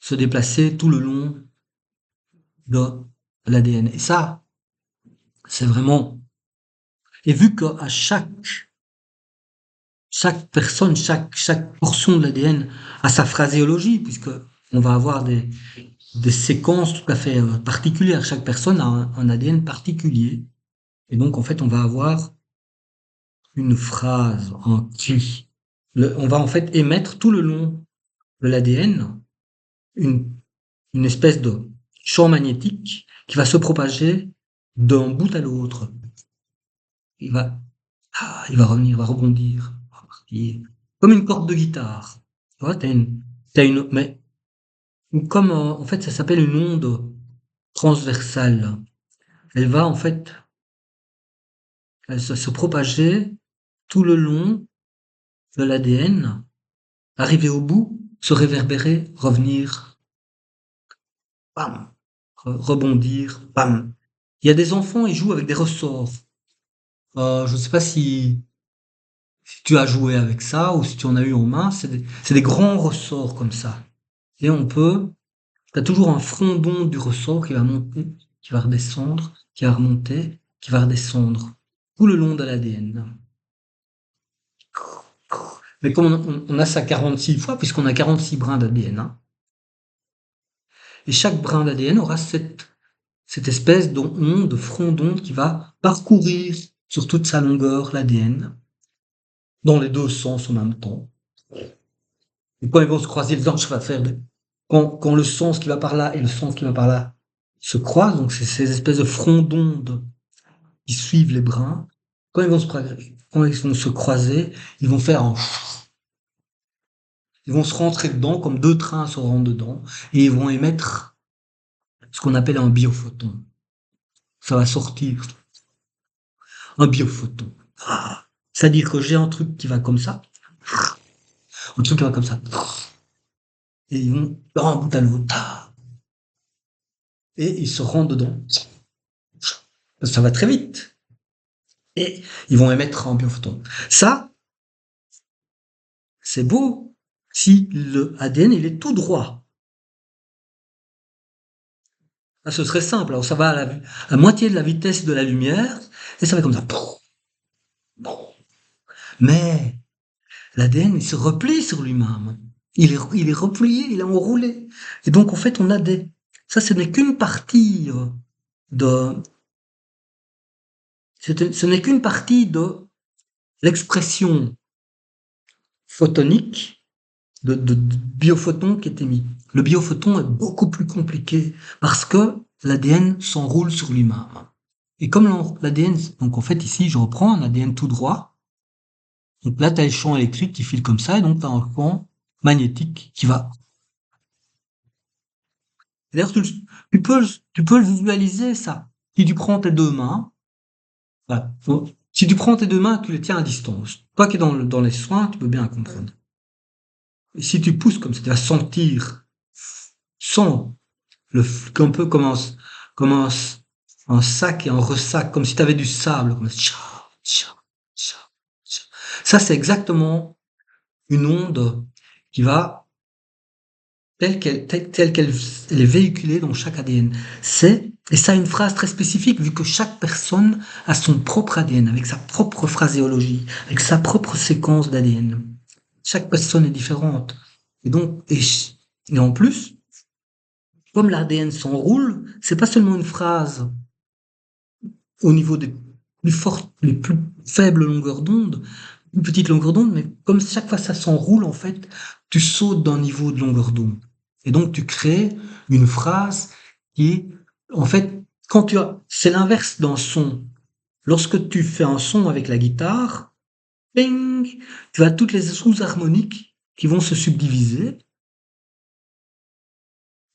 se déplacer tout le long de l'ADN. Et ça, c'est vraiment... Et vu qu'à chaque personne, chaque portion de l'ADN a sa phraséologie, puisque on va avoir des séquences tout à fait particulières. Chaque personne a un ADN particulier. Et donc, en fait, on va avoir une phrase, un cri. On va en fait émettre tout le long de l'ADN une, une espèce de champ magnétique qui va se propager d'un bout à l'autre. Il va, il va revenir, il va rebondir, il va partir. Comme une corde de guitare. Tu vois, mais comme en fait ça s'appelle une onde transversale. Elle va en fait se propager tout le long de l'ADN, arriver au bout, se réverbérer, revenir, bam, rebondir, bam. Il y a des enfants, ils jouent avec des ressorts. Je ne sais pas si tu as joué avec ça ou si tu en as eu en main. C'est des grands ressorts comme ça. Et t'as toujours un front d'onde du ressort qui va monter, qui va redescendre, qui va remonter, qui va redescendre, tout le long de l'ADN. Mais comme on a ça 46 fois, puisqu'on a 46 brins d'ADN, hein, et chaque brin d'ADN aura cette espèce d'onde, de front d'onde qui va parcourir sur toute sa longueur l'ADN, dans les deux sens en même temps. Et quand ils vont se croiser, le ange va faire quand le sens qui va par là et le sens qui va par là se croisent, donc c'est ces espèces de fronts d'onde qui suivent les brins, quand ils vont se croiser, ils vont faire ils vont se rentrer dedans comme deux trains se rentrent dedans et ils vont émettre ce qu'on appelle un biophoton. Ça va sortir un biophoton. C'est-à-dire que j'ai un truc qui va comme ça, un truc qui va comme ça, et ils vont d'un bout à l'autre, et ils se rentrent dedans. Ça va très vite. Et ils vont émettre un biophoton. Ça, c'est beau si le ADN il est tout droit. Là, ce serait simple. Alors, ça va à moitié de la vitesse de la lumière, et ça va comme ça. Mais l'ADN, il se replie sur lui-même. Il est replié, il est enroulé. Et donc, en fait, on a ça, ce n'est qu'une partie de, ce n'est qu'une partie de l'expression photonique de biophoton qui est émis. Le biophoton est beaucoup plus compliqué parce que l'ADN s'enroule sur lui-même. Et comme l'ADN, donc en fait ici je reprends un ADN tout droit, donc là tu as le champ électrique qui file comme ça, et donc tu as un champ magnétique qui va. D'ailleurs tu peux le visualiser ça. Si tu prends tes deux mains, voilà. Si tu prends tes deux mains, tu les tiens à distance. Toi qui es dans les soins, tu peux bien comprendre. Et si tu pousses comme ça, tu vas sentir, sans un peu comme un sac et un ressac, comme si tu avais du sable, comme ça. Ça, c'est exactement une onde qui va, telle qu'elle elle est véhiculée dans chaque ADN. Et ça a une phrase très spécifique, vu que chaque personne a son propre ADN, avec sa propre phraséologie, avec sa propre séquence d'ADN. Chaque personne est différente. Et donc, et en plus, comme l'ADN s'enroule, c'est pas seulement une phrase au niveau des plus fortes, les plus faibles longueurs d'onde, une petite longueur d'onde, mais comme chaque fois ça s'enroule, en fait, tu sautes d'un niveau de longueur d'onde. Et donc, tu crées une phrase qui est, en fait, c'est l'inverse d'un son. Lorsque tu fais un son avec la guitare, ping, tu as toutes les sous-harmoniques qui vont se subdiviser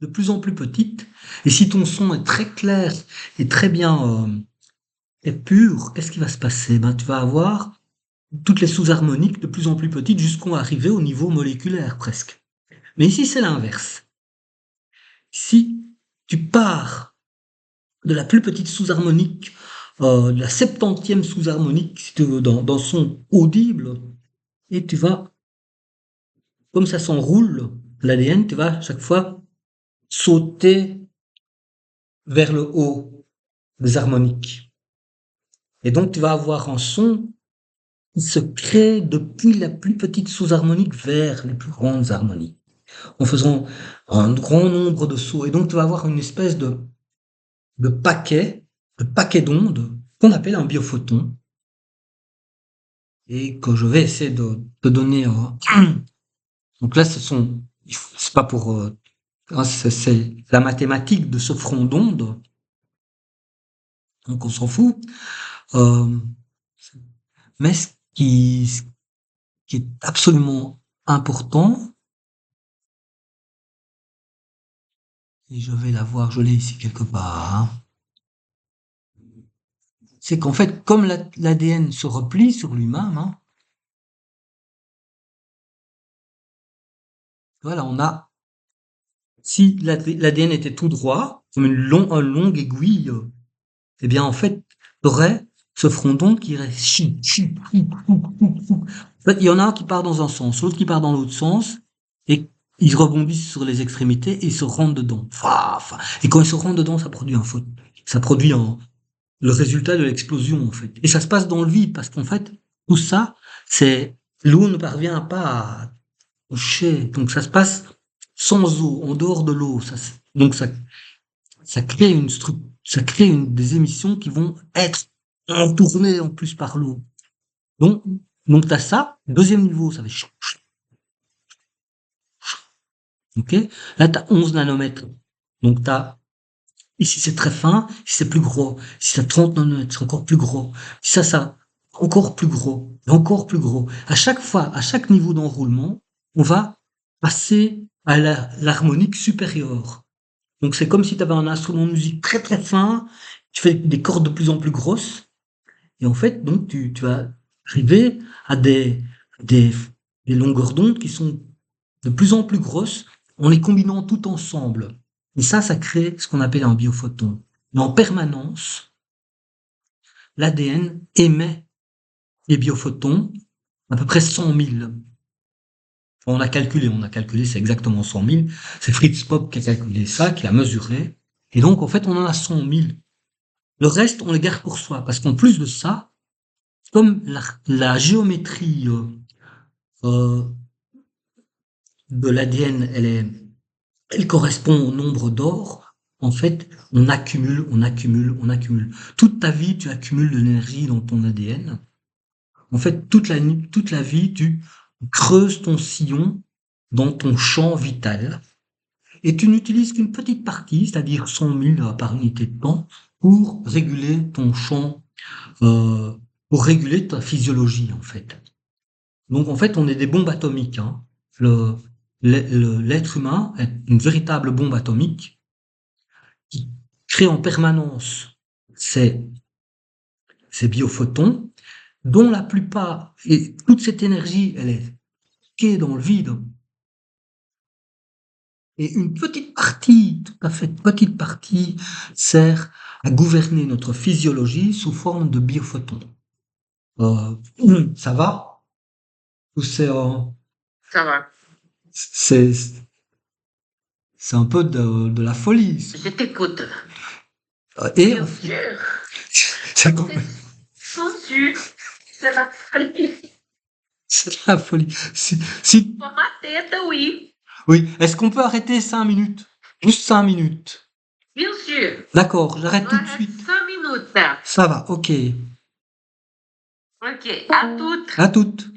de plus en plus petites. Et si ton son est très clair et très bien et pur, qu'est-ce qui va se passer? Ben, tu vas avoir toutes les sous-harmoniques de plus en plus petites jusqu'à arriver au niveau moléculaire presque. Mais ici, c'est l'inverse. Si tu pars de la plus petite sous-harmonique, de la 70e sous-harmonique, si tu veux, dans son audible, et tu vas, comme ça s'enroule, l'ADN, tu vas à chaque fois sauter vers le haut des harmoniques. Et donc, tu vas avoir un son qui se crée depuis la plus petite sous-harmonique vers les plus grandes harmoniques, en faisant un grand nombre de sauts. Et donc, tu vas avoir une espèce de paquet d'ondes qu'on appelle un biophoton, et que je vais essayer de te donner. Donc là, c'est pas pour, c'est la mathématique de ce front d'onde, donc on s'en fout. Euh, mais ce qui est absolument important, et je vais la voir, je l'ai ici quelque part, hein, c'est qu'en fait, comme l'ADN se replie sur lui-même, hein, voilà, si l'ADN était tout droit, comme une longue aiguille, eh bien, en fait, tu aurais ce front d'onde qui irait chi, chi, chi, chi, chi, chi. En fait, il y en a un qui part dans un sens, l'autre qui part dans l'autre sens, et ils rebondissent sur les extrémités et ils se rentrent dedans. Fa, fa. Et quand ils se rentrent dedans, ça produit un faute. Ça produit le résultat de l'explosion, en fait. Et ça se passe dans le vide, parce qu'en fait, tout ça, l'eau ne parvient pas à toucher. Donc ça se passe sans eau, en dehors de l'eau. Donc ça crée des émissions qui vont être entournées en plus par l'eau. Donc, t'as ça. Deuxième niveau, ça fait ok? Là, t'as 11 nanomètres. Donc, ici, c'est très fin, ici, c'est plus gros. Ici, t'as 30 nanomètres, c'est encore plus gros. Ça, encore plus gros, et encore plus gros. À chaque fois, à chaque niveau d'enroulement, on va passer à l'harmonique supérieure. Donc c'est comme si tu avais un instrument de musique très très fin, tu fais des cordes de plus en plus grosses, et en fait, donc tu vas arriver à des, des longueurs d'onde qui sont de plus en plus grosses en les combinant tout ensemble. Et ça crée ce qu'on appelle un biophoton. Mais en permanence, l'ADN émet des biophotons, à peu près 100 000. On a calculé, c'est exactement 100 000. C'est Fritz Popp qui a calculé ça, qui a mesuré. Et donc, en fait, on en a 100 000. Le reste, on les garde pour soi. Parce qu'en plus de ça, comme la géométrie euh, de l'ADN, elle correspond au nombre d'or, en fait, on accumule, on accumule, on accumule. Toute ta vie, tu accumules de l'énergie dans ton ADN. En fait, toute la vie, tu creuses ton sillon dans ton champ vital et tu n'utilises qu'une petite partie, c'est-à-dire 100 000 par unité de temps, pour réguler ton champ, euh, pour réguler ta physiologie, en fait. Donc, en fait, on est des bombes atomiques, hein. Le, L'être humain est une véritable bombe atomique qui crée en permanence ces, ces biophotons, dont la plupart, et toute cette énergie, elle est stockée dans le vide. Et une petite partie, tout à fait petite partie, sert à gouverner notre physiologie sous forme de biophotons. Euh, Ça va? Ou Ça va. c'est, c'est un peu de la folie. Je t'écoute. Et Bien sûr. c'est Bien sûr. C'est la folie. c'est de la folie. Si, Pour ma tête, oui. oui, est-ce qu'on peut arrêter 5 minutes? Juste 5 minutes. Bien sûr. D'accord, j'arrête tout de Voilà, suite. 5 minutes. Ça va, ok. Ok, à toutes. À toutes.